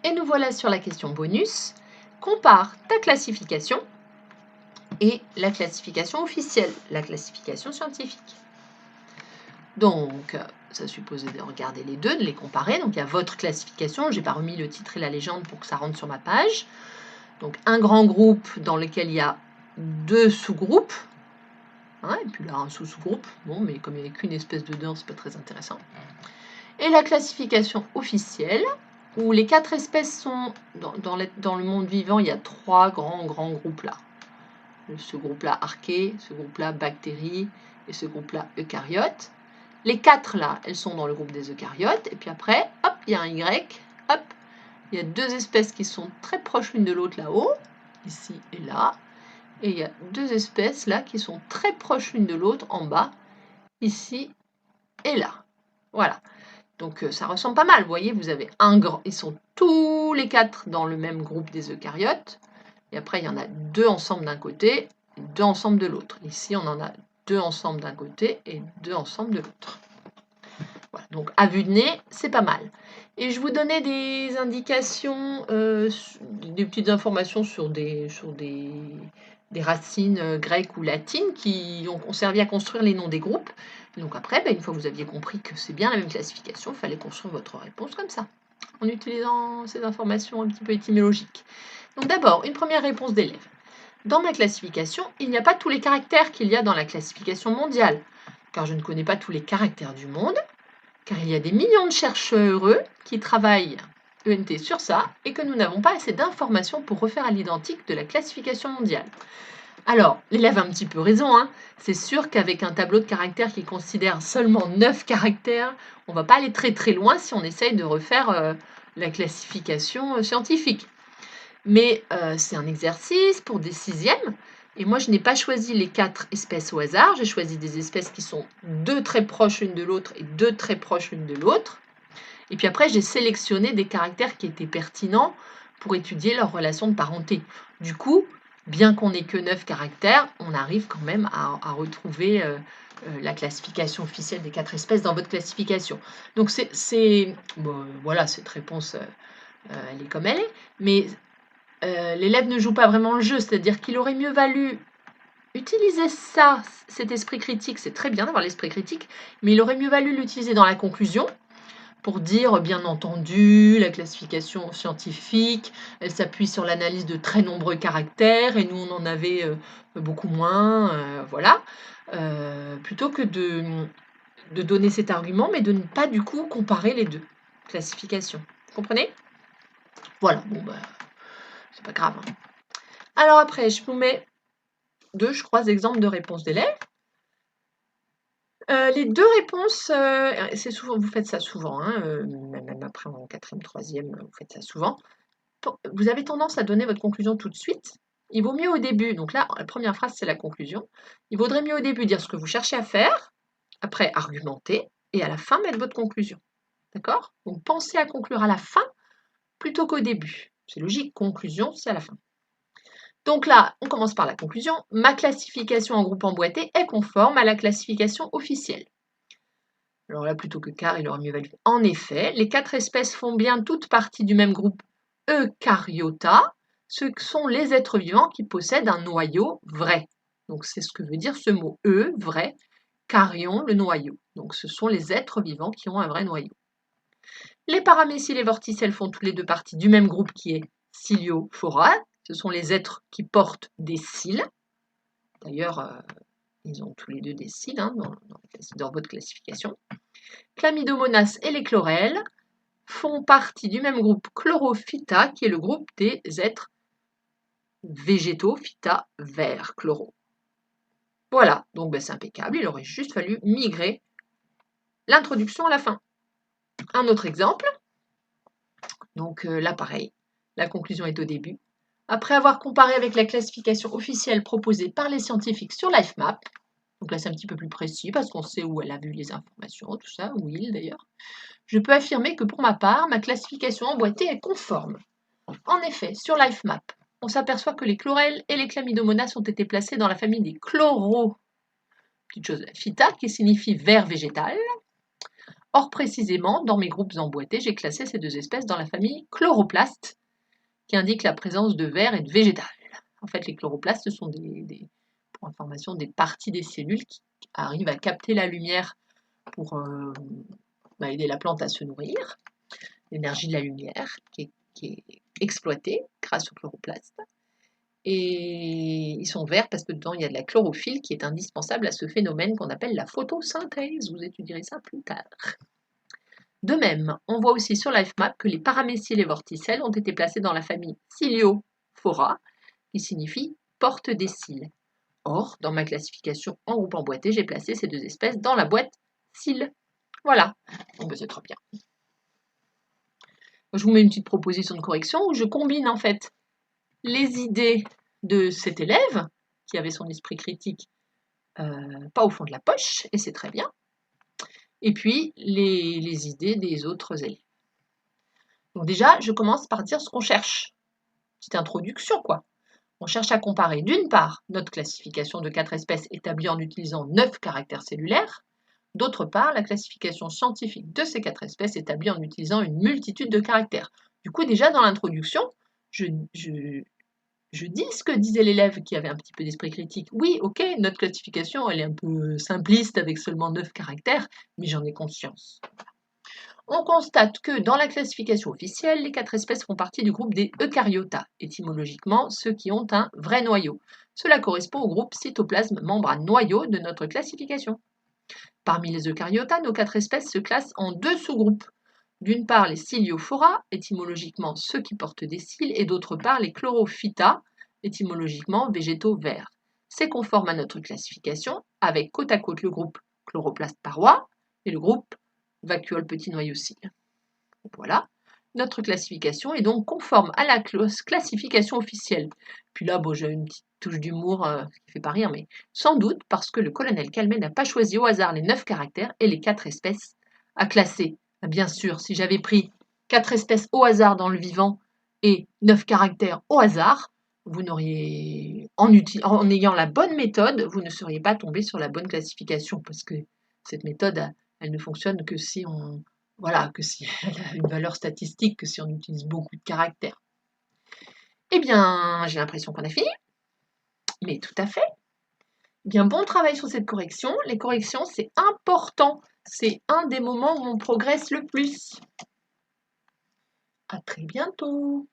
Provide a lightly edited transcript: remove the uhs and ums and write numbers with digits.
Et nous voilà sur la question bonus. Compare ta classification et la classification officielle, la classification scientifique. Donc, ça suppose de regarder les deux, de les comparer. Donc, il y a votre classification. Je n'ai pas remis le titre et la légende pour que ça rentre sur ma page. Donc, un grand groupe dans lequel il y a deux sous-groupes. Hein, et puis là, un sous-sous-groupe. Bon, mais comme il n'y a qu'une espèce dedans, c'est pas très intéressant. Et la classification officielle, où les 4 espèces sont dans le monde vivant, il y a 3 grands groupes là. Ce groupe-là, archée, ce groupe-là, bactéries, et ce groupe-là, eucaryotes. Les 4 là, elles sont dans le groupe des eucaryotes, et puis après, hop, il y a un Y, hop, il y a 2 espèces qui sont très proches l'une de l'autre là-haut, ici et là, et il y a 2 espèces là qui sont très proches l'une de l'autre en bas, ici et là. Voilà. Donc ça ressemble pas mal, vous voyez, vous avez un grand, ils sont tous les 4 dans le même groupe des eucaryotes, et après il y en a 2 ensemble d'un côté, et 2 ensemble de l'autre. Ici on en a 2 ensemble d'un côté et 2 ensemble de l'autre. Voilà, donc à vue de nez, c'est pas mal. Et je vous donnais des indications, des petites informations sur des racines grecques ou latines qui ont servi à construire les noms des groupes. Donc après, une fois que vous aviez compris que c'est bien la même classification, il fallait construire votre réponse comme ça, en utilisant ces informations un petit peu étymologiques. Donc d'abord, une première réponse d'élève. Dans ma classification, il n'y a pas tous les caractères qu'il y a dans la classification mondiale, car je ne connais pas tous les caractères du monde, car il y a des millions de chercheurs qui travaillent ENT sur ça et que nous n'avons pas assez d'informations pour refaire à l'identique de la classification mondiale. Alors, l'élève a un petit peu raison, hein. C'est sûr qu'avec un tableau de caractères qui considère seulement 9 caractères, on ne va pas aller très très loin si on essaye de refaire la classification scientifique. Mais c'est un exercice pour des 6e, et moi je n'ai pas choisi les 4 espèces au hasard, j'ai choisi des espèces qui sont 2 très proches l'une de l'autre et 2 très proches l'une de l'autre. Et puis après, j'ai sélectionné des caractères qui étaient pertinents pour étudier leur relation de parenté. Du coup, bien qu'on n'ait que 9 caractères, on arrive quand même à retrouver la classification officielle des 4 espèces dans votre classification. Donc voilà, cette réponse, elle est comme elle est, mais l'élève ne joue pas vraiment le jeu, c'est-à-dire qu'il aurait mieux valu utiliser ça, cet esprit critique, c'est très bien d'avoir l'esprit critique, mais il aurait mieux valu l'utiliser dans la conclusion, pour dire, bien entendu, la classification scientifique, elle s'appuie sur l'analyse de très nombreux caractères, et nous, on en avait beaucoup moins, voilà. Plutôt que de donner cet argument, mais de ne pas, du coup, comparer les deux classifications. Vous comprenez? Voilà, bon, c'est pas grave. Hein. Alors après, je vous mets 2, je crois, exemples de réponses d'élèves. Les 2 réponses, c'est souvent, vous faites ça souvent, hein, même après en 4e, 3e, vous faites ça souvent. Vous avez tendance à donner votre conclusion tout de suite. Il vaut mieux au début, donc là, la première phrase, c'est la conclusion. Il vaudrait mieux au début dire ce que vous cherchez à faire, après argumenter, et à la fin, mettre votre conclusion. D'accord? Donc pensez à conclure à la fin plutôt qu'au début. C'est logique, conclusion, c'est à la fin. Donc là, on commence par la conclusion. Ma classification en groupe emboîté est conforme à la classification officielle. Alors là, plutôt que car, il aurait mieux valu. En effet, les 4 espèces font bien toutes partie du même groupe Eucaryota, ce sont les êtres vivants qui possèdent un noyau vrai. Donc c'est ce que veut dire ce mot vrai, caryon, le noyau. Donc ce sont les êtres vivants qui ont un vrai noyau. Les paramécèles et vorticelles font tous les 2 partie du même groupe qui est Ciliophora. Ce sont les êtres qui portent des cils. D'ailleurs, ils ont tous les 2 des cils hein, dans votre classification. Chlamydomonas et les chlorelles font partie du même groupe Chlorophyta, qui est le groupe des êtres végétaux, phyta, vert, chloro. Voilà, donc c'est impeccable, il aurait juste fallu migrer l'introduction à la fin. Un autre exemple, donc là pareil, la conclusion est au début. Après avoir comparé avec la classification officielle proposée par les scientifiques sur LifeMap, donc là c'est un petit peu plus précis parce qu'on sait où elle a vu les informations, tout ça, où il d'ailleurs, je peux affirmer que pour ma part, ma classification emboîtée est conforme. En effet, sur LifeMap, on s'aperçoit que les chlorelles et les chlamydomonas ont été placés dans la famille des chlorophyta, qui signifie vert végétal, Or, précisément, dans mes groupes emboîtés, j'ai classé ces deux espèces dans la famille chloroplastes, qui indique la présence de verre et de végétal. En fait, les chloroplastes, ce sont pour information, des parties des cellules qui arrivent à capter la lumière pour aider la plante à se nourrir. L'énergie de la lumière qui est exploitée grâce aux chloroplastes. Et ils sont verts parce que dedans, il y a de la chlorophylle qui est indispensable à ce phénomène qu'on appelle la photosynthèse. Vous étudierez ça plus tard. De même, on voit aussi sur l'IFMAP que les paramécèles et vorticelles ont été placés dans la famille Ciliophora, qui signifie porte des cils. Or, dans ma classification en groupe emboîté, j'ai placé ces deux espèces dans la boîte cils. Voilà. Bon, ben, c'est très bien. Je vous mets une petite proposition de correction où je combine en fait les idées de cet élève qui avait son esprit critique pas au fond de la poche, et c'est très bien, et puis les idées des autres élèves. Donc déjà, je commence par dire ce qu'on cherche. Petite introduction, quoi. On cherche à comparer, d'une part, notre classification de 4 espèces établie en utilisant 9 caractères cellulaires, d'autre part, la classification scientifique de ces 4 espèces établie en utilisant une multitude de caractères. Du coup, déjà dans l'introduction, je dis ce que disait l'élève qui avait un petit peu d'esprit critique. Oui, ok, notre classification, elle est un peu simpliste avec seulement 9 caractères, mais j'en ai conscience. On constate que dans la classification officielle, les 4 espèces font partie du groupe des eucaryotas, étymologiquement ceux qui ont un vrai noyau. Cela correspond au groupe cytoplasme membrane noyau de notre classification. Parmi les eucaryotas, nos 4 espèces se classent en 2 sous-groupes. D'une part, les Ciliophora, étymologiquement ceux qui portent des cils, et d'autre part, les Chlorophyta, étymologiquement végétaux verts. C'est conforme à notre classification, avec côte à côte le groupe chloroplaste paroi et le groupe vacuole petit noyau cils. Voilà. Notre classification est donc conforme à la classification officielle. Puis là, bon, j'ai une petite touche d'humour qui ne fait pas rire, mais sans doute parce que le colonel Calmet n'a pas choisi au hasard les 9 caractères et les 4 espèces à classer. Bien sûr, si j'avais pris 4 espèces au hasard dans le vivant et 9 caractères au hasard, vous n'auriez, en ayant la bonne méthode, vous ne seriez pas tombé sur la bonne classification, parce que cette méthode, elle ne fonctionne que si que si elle a une valeur statistique, que si on utilise beaucoup de caractères. Eh bien, j'ai l'impression qu'on a fini. Mais tout à fait. Eh bien, bon travail sur cette correction. Les corrections, c'est important. C'est un des moments où on progresse le plus. À très bientôt.